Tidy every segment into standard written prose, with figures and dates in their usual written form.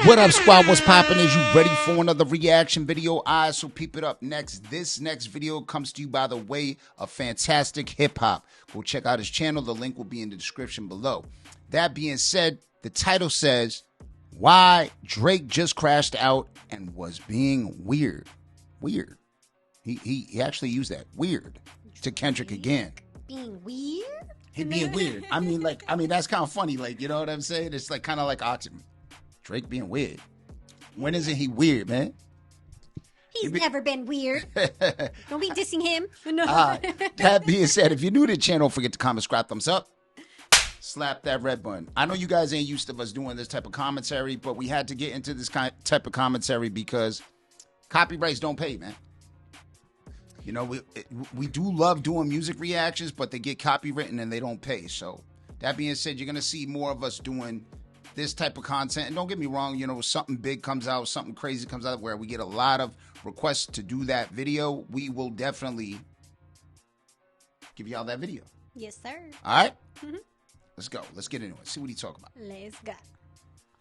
What up, squad? What's poppin'? Is you ready for another reaction video? Alright, so peep it up next. This next video comes to you by the way of fantastic hip-hop. Go check out his channel. The link will be in the description below. That being said, the title says, Why Drake Just Crashed Out and Was Being Weird. Weird. He actually used that. Weird. To Kendrick again. Being weird? He being weird. I mean, that's kind of funny. Like, you know what I'm saying? It's like kind of like Drake being weird. When isn't he weird, man? He's never been weird. Don't be dissing him. No. That being said, if you're new to the channel, don't forget to comment, subscribe, thumbs up. Slap that red button. I know you guys ain't used to us doing this type of commentary, but we had to get into this type of commentary because copyrights don't pay, man. You know, we do love doing music reactions, but they get copywritten and they don't pay. So that being said, you're going to see more of us doing this type of content. And don't get me wrong, you know, something big comes out, something crazy comes out where we get a lot of requests to do that video, we will definitely give y'all that video. Yes, sir. All right? Let's go. Let's get into it. See what he talking about. Let's go.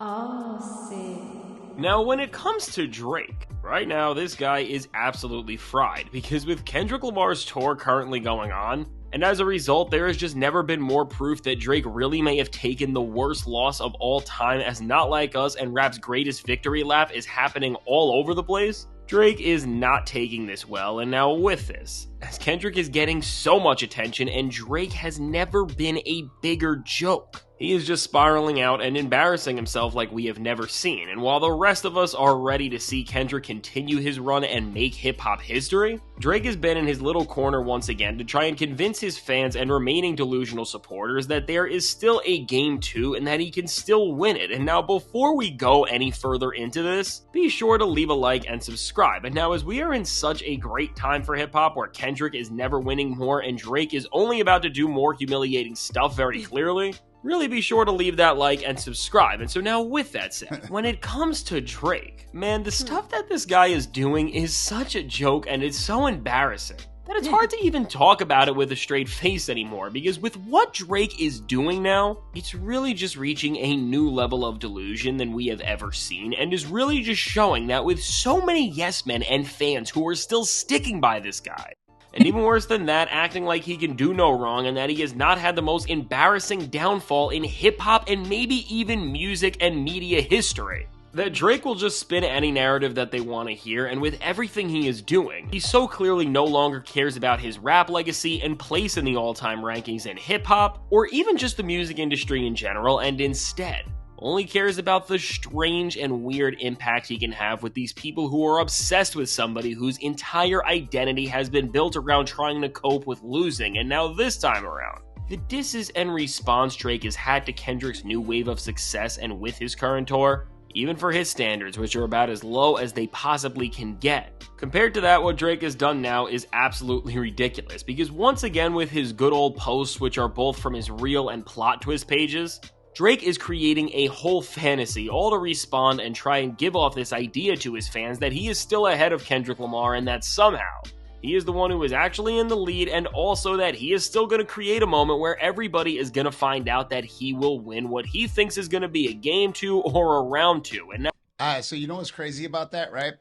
Oh, sick. Now, when it comes to Drake, right now, this guy is absolutely fried, because with Kendrick Lamar's tour currently going on, and as a result, there has just never been more proof that Drake really may have taken the worst loss of all time, as Not Like Us and rap's greatest victory lap is happening all over the place. Drake is not taking this well, and now with this, as Kendrick is getting so much attention and Drake has never been a bigger joke. He is just spiraling out and embarrassing himself like we have never seen, and while the rest of us are ready to see Kendrick continue his run and make hip-hop history, Drake has been in his little corner once again to try and convince his fans and remaining delusional supporters that there is still a game 2 and that he can still win it. And now before we go any further into this, be sure to leave a like and subscribe. And now as we are in such a great time for hip-hop where Kendrick is never winning more and Drake is only about to do more humiliating stuff very clearly, really be sure to leave that like and subscribe. And so now with that said, when it comes to Drake, man, the stuff that this guy is doing is such a joke and it's so embarrassing that it's hard to even talk about it with a straight face anymore, because with what Drake is doing now, it's really just reaching a new level of delusion than we have ever seen, and is really just showing that with so many yes men and fans who are still sticking by this guy, and even worse than that, acting like he can do no wrong and that he has not had the most embarrassing downfall in hip-hop and maybe even music and media history, that Drake will just spin any narrative that they want to hear. And with everything he is doing, he so clearly no longer cares about his rap legacy and place in the all-time rankings in hip-hop, or even just the music industry in general, and instead only cares about the strange and weird impact he can have with these people who are obsessed with somebody whose entire identity has been built around trying to cope with losing. And now this time around, the disses and response Drake has had to Kendrick's new wave of success and with his current tour, even for his standards, which are about as low as they possibly can get. Compared to that, what Drake has done now is absolutely ridiculous, because once again with his good old posts, which are both from his real and plot twist pages, Drake is creating a whole fantasy, all to respond and try and give off this idea to his fans that he is still ahead of Kendrick Lamar and that somehow he is the one who is actually in the lead, and also that he is still going to create a moment where everybody is going to find out that he will win what he thinks is going to be a game 2 or a round 2. And now, all right, so you know what's crazy about that, right?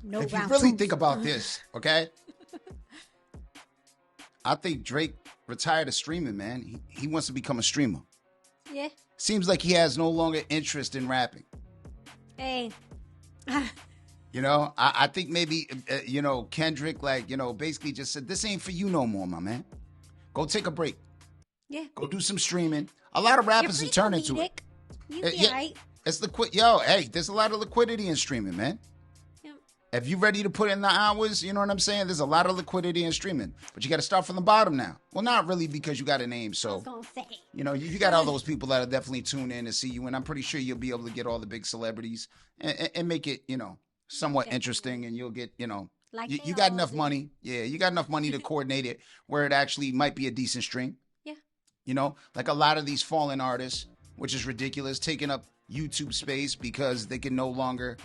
No if you round really two. think about this, okay? I think Drake retired of streaming, man. He wants to become a streamer. Yeah. Seems like he has no longer interest in rapping. Hey. You know, I think maybe, you know, Kendrick, like, you know, basically just said, this ain't for you no more, my man. Go take a break. Yeah. Go do some streaming. A lot of rappers have turned into it. You be Yeah, right. it's yo, hey, there's a lot of liquidity in streaming, man. Yep. If you're ready to put in the hours, you know what I'm saying? There's a lot of liquidity in streaming. But you got to start from the bottom now. Well, not really, because you got a name, I so... was gonna say. You know, you got all those people that are definitely tune in to see you, and I'm pretty sure you'll be able to get all the big celebrities and make it, you know, somewhat interesting, and you'll get, you know, Like you they got all enough do. money. Yeah, you got enough money to coordinate it where it actually might be a decent stream. Yeah. You know, like a lot of these fallen artists, which is ridiculous, taking up YouTube space because they can no longer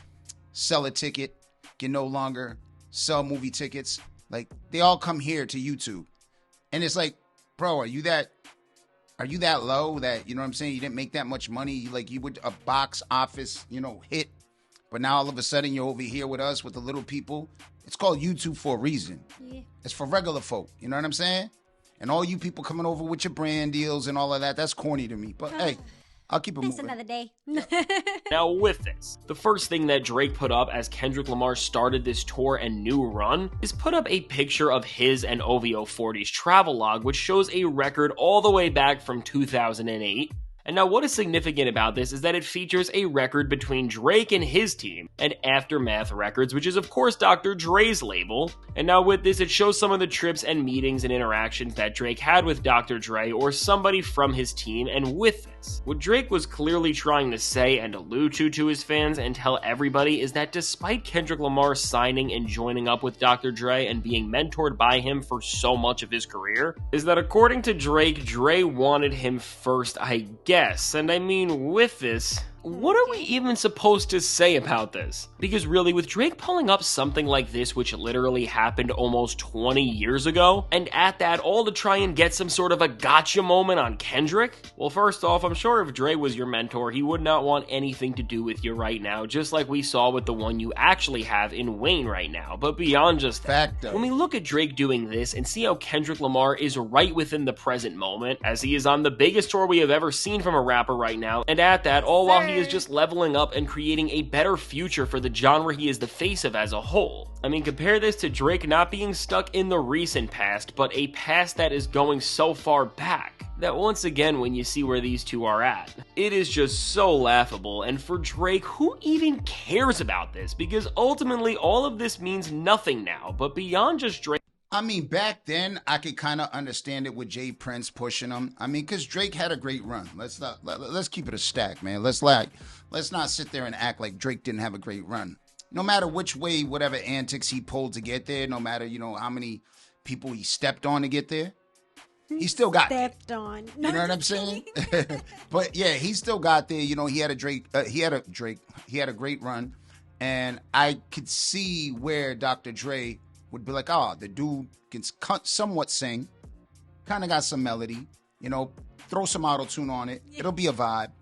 sell a ticket, can no longer sell movie tickets. Like, they all come here to YouTube. And it's like, bro, are you Are you that low that, you know what I'm saying, you didn't make that much money? Like, you would a box office, hit, but now all of a sudden you're over here with us, with the little people. It's called YouTube for a reason. Yeah. It's for regular folk. You know what I'm saying? And all you people coming over with your brand deals and all of that, that's corny to me. But hey, I'll keep it moving. Another day. Now with this, the first thing that Drake put up as Kendrick Lamar started this tour and new run is put up a picture of his and OVO 40's travel log, which shows a record all the way back from 2008. And now what is significant about this is that it features a record between Drake and his team and Aftermath Records, which is of course Dr. Dre's label. And now with this, it shows some of the trips and meetings and interactions that Drake had with Dr. Dre or somebody from his team. And with this, what Drake was clearly trying to say and allude to his fans and tell everybody is that despite Kendrick Lamar signing and joining up with Dr. Dre and being mentored by him for so much of his career, is that according to Drake, Dre wanted him first, I guess. And I mean, with this, what are we even supposed to say about this? Because really, with Drake pulling up something like this, which literally happened almost 20 years ago, and at that, all to try and get some sort of a gotcha moment on Kendrick? Well, first off, I'm sure if Dre was your mentor, he would not want anything to do with you right now, just like we saw with the one you actually have in Wayne right now. But beyond just that, when we look at Drake doing this and see how Kendrick Lamar is right within the present moment, as he is on the biggest tour we have ever seen from a rapper right now, and at that, all while he is just leveling up and creating a better future for the genre he is the face of as a whole. I mean, compare this to Drake not being stuck in the recent past, but a past that is going so far back that once again, when you see where these two are at, it is just so laughable. And for Drake, who even cares about this? Because ultimately, all of this means nothing now. But beyond just Drake, I mean, back then, I could kind of understand it with Jay Prince pushing him. I mean, because Drake had a great run. Let's keep it a stack, man. Let's not sit there and act like Drake didn't have a great run. No matter which way, whatever antics he pulled to get there, no matter, how many people he stepped on to get there, he still got there. Stepped on. You know what I'm saying? But yeah, he still got there. He had a great run. And I could see where Dr. Dre would be like, the dude can somewhat sing, kind of got some melody, throw some auto-tune on it. Yeah. It'll be a vibe.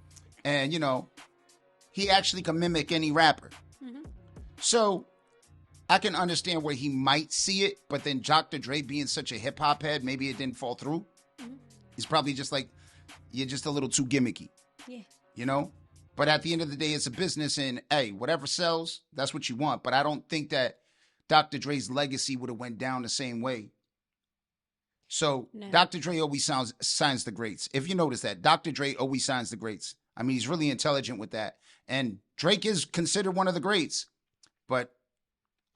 And, he actually can mimic any rapper. Mm-hmm. So I can understand where he might see it, but then Dr. Dre being such a hip-hop head, maybe it didn't fall through. Mm-hmm. He's probably just like, you're just a little too gimmicky. Yeah. But at the end of the day, it's a business, and, hey, whatever sells, that's what you want. But I don't think that Dr. Dre's legacy would have went down the same way. So no. Dr. Dre always signs the greats. If you notice that, Dr. Dre always signs the greats. I mean, he's really intelligent with that. And Drake is considered one of the greats. But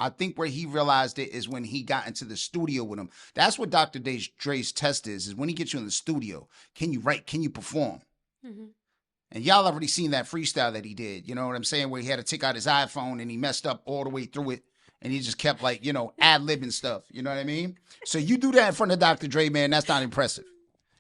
I think where he realized it is when he got into the studio with him. That's what Dr. Dre's test is when he gets you in the studio. Can you write? Can you perform? Mm-hmm. And y'all already seen that freestyle that he did. You know what I'm saying? Where he had to take out his iPhone and he messed up all the way through it. And he just kept ad-libbing stuff. You know what I mean? So you do that in front of Dr. Dre, man, that's not impressive.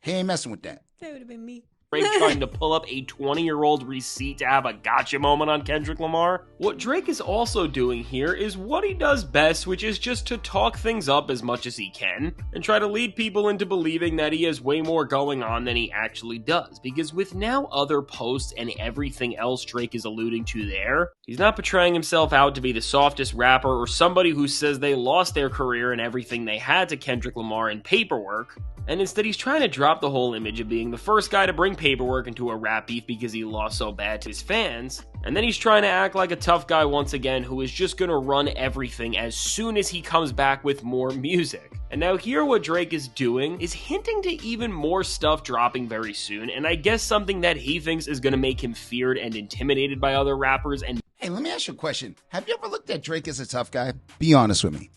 He ain't messing with that. That would have been me. Drake trying to pull up a 20-year-old receipt to have a gotcha moment on Kendrick Lamar. What Drake is also doing here is what he does best, which is just to talk things up as much as he can and try to lead people into believing that he has way more going on than he actually does. Because with now other posts and everything else Drake is alluding to there, he's not portraying himself out to be the softest rapper or somebody who says they lost their career and everything they had to Kendrick Lamar in paperwork. And instead, he's trying to drop the whole image of being the first guy to bring paperwork into a rap beef because he lost so bad to his fans. And then he's trying to act like a tough guy once again who is just gonna run everything as soon as he comes back with more music. And now here what Drake is doing is hinting to even more stuff dropping very soon, and I guess something that he thinks is gonna make him feared and intimidated by other rappers. And hey, let me ask you a question. Have you ever looked at Drake as a tough guy? Be honest with me.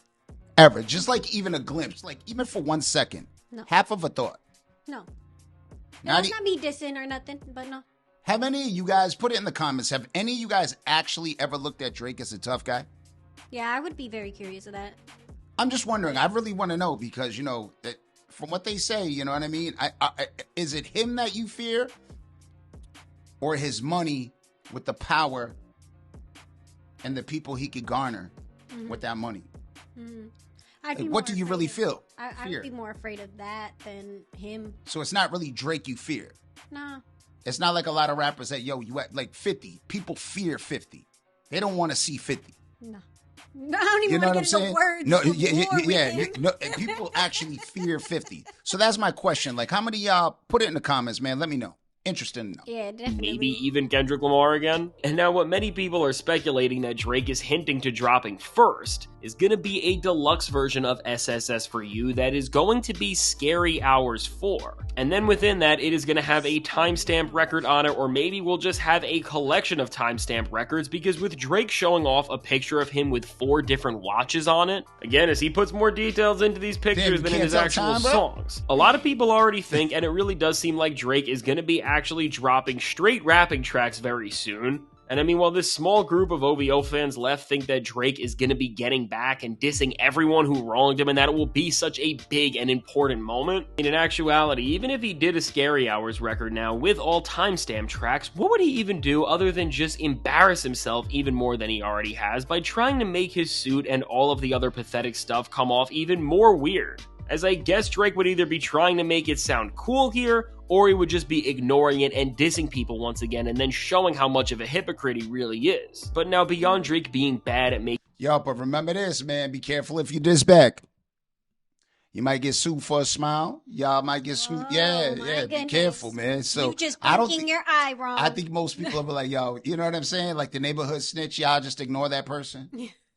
Ever. Just like even a glimpse, like even for 1 second. No. Half of a thought. No. That's not me dissing or nothing, but no. Have any of you guys, put it in the comments, have any of you guys actually ever looked at Drake as a tough guy? Yeah, I would be very curious of that. I'm just wondering. I really want to know because, from what they say, you know what I mean? Is it him that you fear or his money with the power and the people he could garner with that money? Mm-hmm. Like, what do you really feel? I would be more afraid of that than him. So it's not really Drake you fear. No. It's not like a lot of rappers that, yo, you at like 50. People fear 50. They don't want to see 50. No. I don't even want to get into words. No, yeah. No, people actually fear 50. So that's my question. Like, how many of y'all put it in the comments, man? Let me know. Interesting to know. Yeah, definitely. Maybe even Kendrick Lamar again? And now what many people are speculating that Drake is hinting to dropping first is going to be a deluxe version of SSS for You that is going to be Scary Hours 4. And then within that, it is going to have a timestamp record on it, or maybe we'll just have a collection of timestamp records, because with Drake showing off a picture of him with 4 different watches on it, again, as he puts more details into these pictures than in his actual songs, a lot of people already think, and it really does seem like Drake is going to be actually dropping straight rapping tracks very soon. And I mean, while this small group of OVO fans left think that Drake is going to be getting back and dissing everyone who wronged him and that it will be such a big and important moment, in actuality, even if he did a Scary Hours record now with all timestamp tracks, what would he even do other than just embarrass himself even more than he already has by trying to make his suit and all of the other pathetic stuff come off even more weird? As I guess Drake would either be trying to make it sound cool here, or he would just be ignoring it and dissing people once again and then showing how much of a hypocrite he really is. But now, beyond Drake being bad at making... Yo, but remember this, man. Be careful if you diss back. You might get sued for a smile. Y'all might get sued. Yeah. Be careful, man. So you just blinking your eye wrong. I think most people will be like, yo, you know what I'm saying? Like the neighborhood snitch, y'all just ignore that person.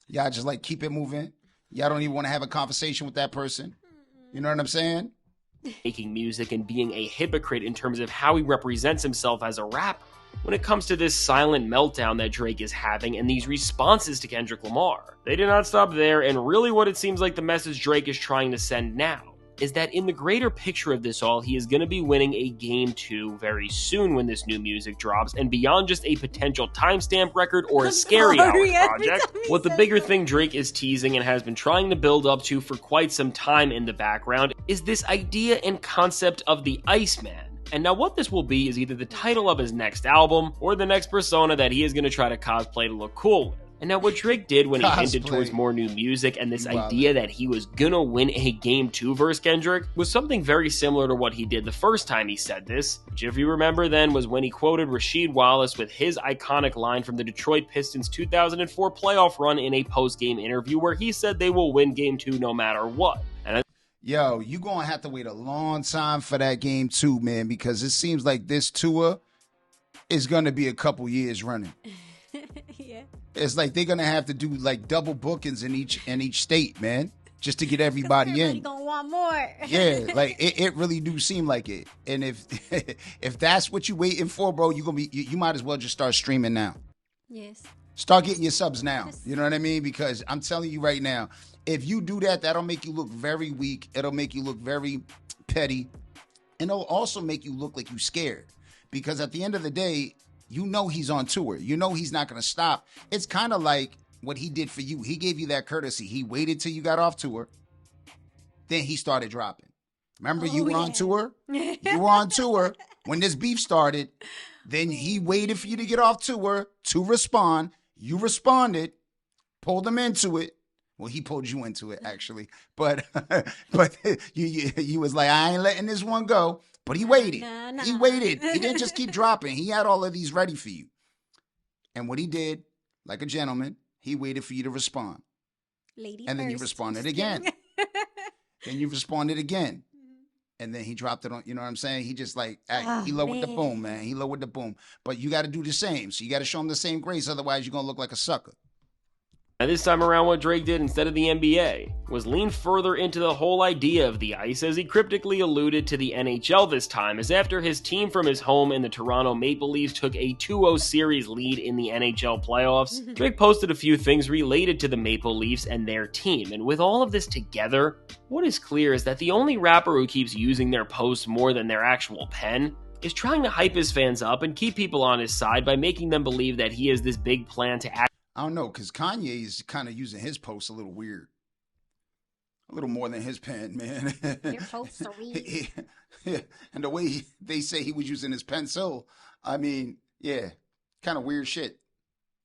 Y'all just like keep it moving. Y'all don't even want to have a conversation with that person. You know what I'm saying? Making music and being a hypocrite in terms of how he represents himself as a rapper. When it comes to this silent meltdown that Drake is having and these responses to Kendrick Lamar, they did not stop there, and really what it seems like the message Drake is trying to send now is that in the greater picture of this all, he is going to be winning a Game 2 very soon when this new music drops, and beyond just a potential timestamp record or a Scary Hours project, what the bigger thing Drake is teasing and has been trying to build up to for quite some time in the background is this idea and concept of the Iceman. And now what this will be is either the title of his next album or the next persona that he is going to try to cosplay to look cool with. And now what Drake did when he hinted towards more new music and this idea that he was gonna win a Game 2 versus Kendrick was something very similar to what he did the first time he said this, which if you remember then was when he quoted Rasheed Wallace with his iconic line from the Detroit Pistons 2004 playoff run in a post-game interview where he said they will win Game 2 no matter what. And yo, you gonna have to wait a long time for that Game 2, man, because it seems like this tour is gonna be a couple years running. Yeah. It's like they're gonna have to do like double bookings in each state, man, just to get everybody in. Gonna want more. Yeah, like it really do seem like it. And if that's what you waiting for, bro, you might as well just start streaming now. Yes. Start getting your subs now. You know what I mean? Because I'm telling you right now, if you do that, that'll make you look very weak. It'll make you look very petty, and it'll also make you look like you scared. Because at the end of the day, you know he's on tour. You know he's not going to stop. It's kind of like what he did for you. He gave you that courtesy. He waited till you got off tour. Then he started dropping. Remember, you were on tour? You were on tour when this beef started. Then he waited for you to get off tour to respond. You responded, pulled him into it. Well, he pulled you into it, actually. But you was like, I ain't letting this one go. But he waited. Nah. He waited. He didn't just keep dropping. He had all of these ready for you. And what he did, like a gentleman, he waited for you to respond. Lady and then first. you responded again. Then you responded again. And then he dropped it on, you know what I'm saying? He just like, he lowered the boom, man. He lowered the boom. But you got to do the same. So you got to show him the same grace. Otherwise, you're going to look like a sucker. And this time around, what Drake did instead of the NBA was lean further into the whole idea of the ice, as he cryptically alluded to the NHL this time, as after his team from his home in the Toronto Maple Leafs took a 2-0 series lead in the NHL playoffs, Drake posted a few things related to the Maple Leafs and their team. And with all of this together, what is clear is that the only rapper who keeps using their posts more than their actual pen is trying to hype his fans up and keep people on his side by making them believe that he has this big plan to act. I don't know, because Kanye is kind of using his posts a little weird. A little more than his pen, man. Your posts are weird. And the way they say he was using his pencil, I mean, yeah, kind of weird shit.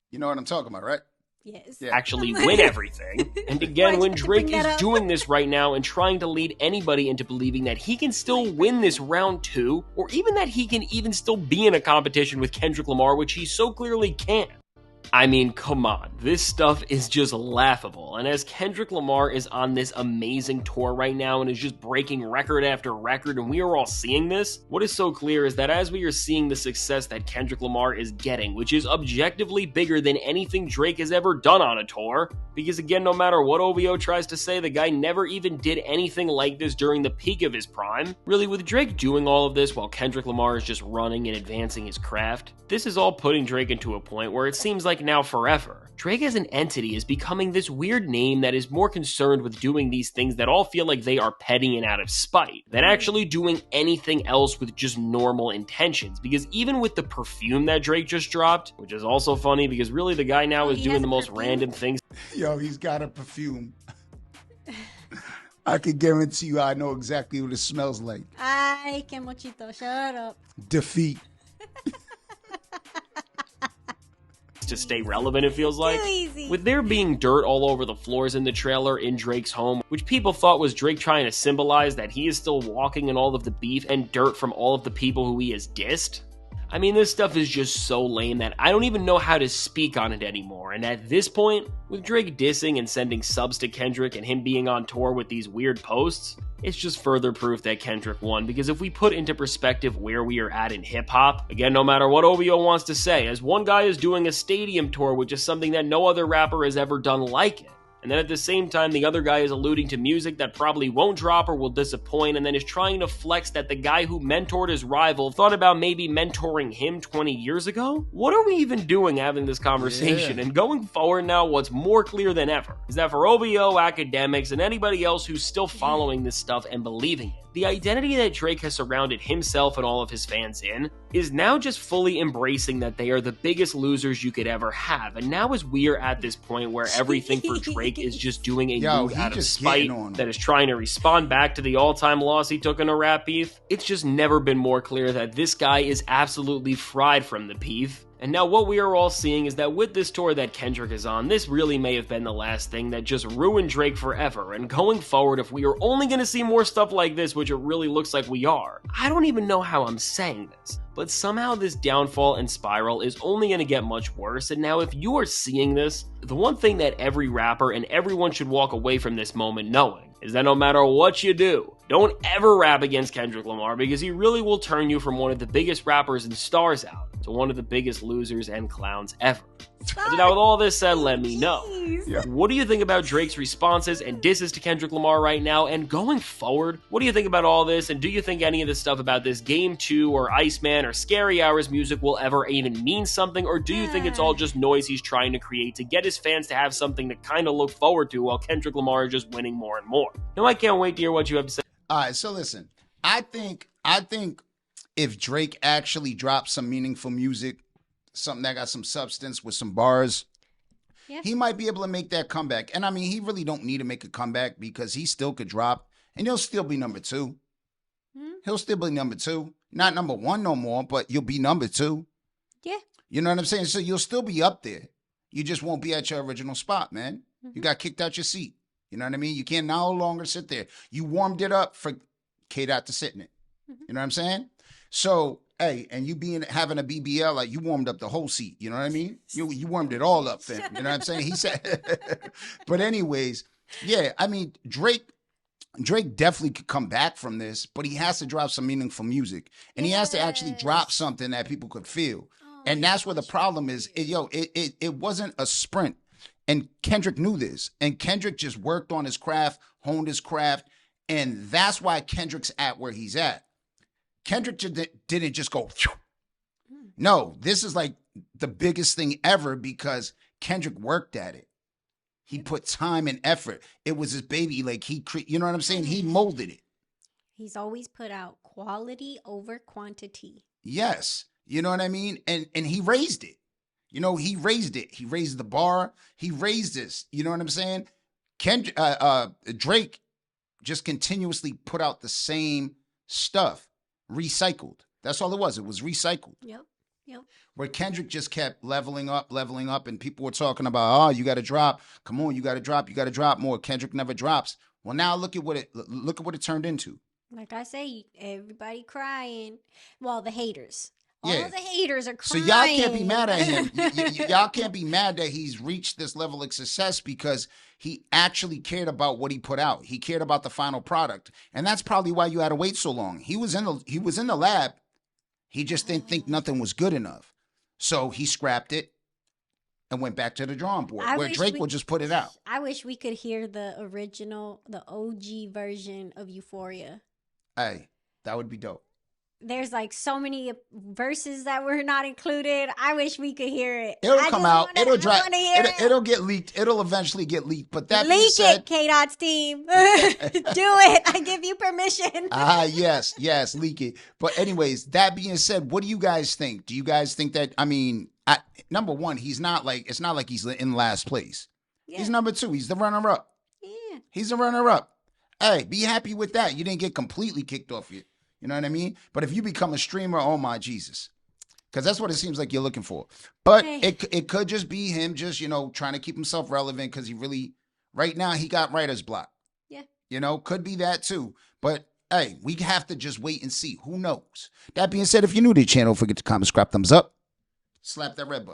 You know what I'm talking about, right? Yes. Yeah. actually win everything. And again, when Drake is doing this right now and trying to lead anybody into believing that he can still win this round 2, or even that he can even still be in a competition with Kendrick Lamar, which he so clearly can't. I mean, come on, this stuff is just laughable. And as Kendrick Lamar is on this amazing tour right now and is just breaking record after record, and we are all seeing this, what is so clear is that as we are seeing the success that Kendrick Lamar is getting, which is objectively bigger than anything Drake has ever done on a tour, because again, no matter what OVO tries to say, the guy never even did anything like this during the peak of his prime. Really, with Drake doing all of this while Kendrick Lamar is just running and advancing his craft, this is all putting Drake into a point where it seems like now forever, Drake as an entity is becoming this weird name that is more concerned with doing these things that all feel like they are petty and out of spite than actually doing anything else with just normal intentions. Because even with the perfume that Drake just dropped, which is also funny because really the guy now is doing the most random things. Yo, he's got a perfume. I can guarantee you I know exactly what it smells like. Ay, que mochito, shut up. Defeat. To stay relevant, it feels like. Too easy. With there being dirt all over the floors in the trailer in Drake's home, which people thought was Drake trying to symbolize that he is still walking in all of the beef and dirt from all of the people who he has dissed. I mean, this stuff is just so lame that I don't even know how to speak on it anymore. And at this point, with Drake dissing and sending subs to Kendrick and him being on tour with these weird posts, it's just further proof that Kendrick won. Because if we put into perspective where we are at in hip-hop, again, no matter what OVO wants to say, as one guy is doing a stadium tour, which is something that no other rapper has ever done like it. And then at the same time, the other guy is alluding to music that probably won't drop or will disappoint, and then is trying to flex that the guy who mentored his rival thought about maybe mentoring him 20 years ago? What are we even doing having this conversation? And going forward now, what's more clear than ever is that for OVO, academics, and anybody else who's still following this stuff and believing it, the identity that Drake has surrounded himself and all of his fans in is now just fully embracing that they are the biggest losers you could ever have. And now as we are at this point where everything for Drake is just doing a move out of spite that is trying to respond back to the all-time loss he took in a rap beef, it's just never been more clear that this guy is absolutely fried from the beef. And now what we are all seeing is that with this tour that Kendrick is on, this really may have been the last thing that just ruined Drake forever. And going forward, if we are only going to see more stuff like this, which it really looks like we are, I don't even know how I'm saying this, but somehow this downfall and spiral is only going to get much worse. And now if you are seeing this, the one thing that every rapper and everyone should walk away from this moment knowing is that no matter what you do, don't ever rap against Kendrick Lamar, because he really will turn you from one of the biggest rappers and stars out to one of the biggest losers and clowns ever. So now with all this said, let me know. What do you think about Drake's responses and disses to Kendrick Lamar right now? And going forward, what do you think about all this? And do you think any of this stuff about this Game 2 or Iceman or Scary Hours music will ever even mean something? Or do you think it's all just noise he's trying to create to get his fans to have something to kind of look forward to while Kendrick Lamar is just winning more and more? Now I can't wait to hear what you have to say. All right, so listen, I think if Drake actually drops some meaningful music, something that got some substance with some bars, he might be able to make that comeback. And I mean, he really don't need to make a comeback because he still could drop and he'll still be number 2. He'll still be number 2. Not number 1 no more, but you'll be number 2. Yeah. You know what I'm saying? So you'll still be up there. You just won't be at your original spot, man. You got kicked out your seat. You know what I mean? You can no longer sit there. You warmed it up for K-Dot to sit in it. You know what I'm saying? So, hey, and you having a BBL, like you warmed up the whole seat. You know what I mean? You warmed it all up, fam. You know what I'm saying? He said. But anyways, yeah, I mean, Drake definitely could come back from this, but he has to drop some meaningful music. And he has to actually drop something that people could feel. And that's where the problem is. It wasn't a sprint. And Kendrick knew this. And Kendrick just worked on his craft, honed his craft. And that's why Kendrick's at where he's at. Kendrick didn't just go, phew. No, this is like the biggest thing ever because Kendrick worked at it. He put time and effort. It was his baby. Like you know what I'm saying? He molded it. He's always put out quality over quantity. Yes. You know what I mean? And he raised it. You know, he raised it. He raised the bar. He raised this. You know what I'm saying? Drake just continuously put out the same stuff, recycled. That's all it was. It was recycled. Yep. Yep. Where Kendrick just kept leveling up, and people were talking about, oh, you got to drop. Come on, you got to drop more. Kendrick never drops. Well, now look at what it turned into. Like I say, everybody crying. Well, the haters. Yeah. All the haters are So crying. y'all can't be mad at him. Y'all can't be mad that he's reached this level of success because he actually cared about what he put out. He cared about the final product, and that's probably why you had to wait so long. He was in the lab. He just didn't think nothing was good enough, so he scrapped it and went back to the drawing board. Where Drake would just put it out. I wish we could hear the original, the OG version of Euphoria. Hey, that would be dope. There's like so many verses that were not included. I wish we could hear it. It'll come out. It'll drop. It'll get leaked. It'll eventually get leaked. But that being said, leak it, K-Dot's team. Do it. I give you permission. Yes, leak it. But anyways, that being said, what do you guys think? Do you guys think that? I mean, number one, it's not like he's in last place. Yeah. He's number two. He's the runner-up. Yeah, he's the runner-up. Hey, be happy with that. You didn't get completely kicked off you. You know what I mean? But if you become a streamer, oh my Jesus. Because that's what it seems like you're looking for. But it could just be him just, trying to keep himself relevant because right now he got writer's block. Yeah. Could be that too. But hey, we have to just wait and see. Who knows? That being said, if you're new to the channel, don't forget to comment, subscribe, thumbs up, slap that red button.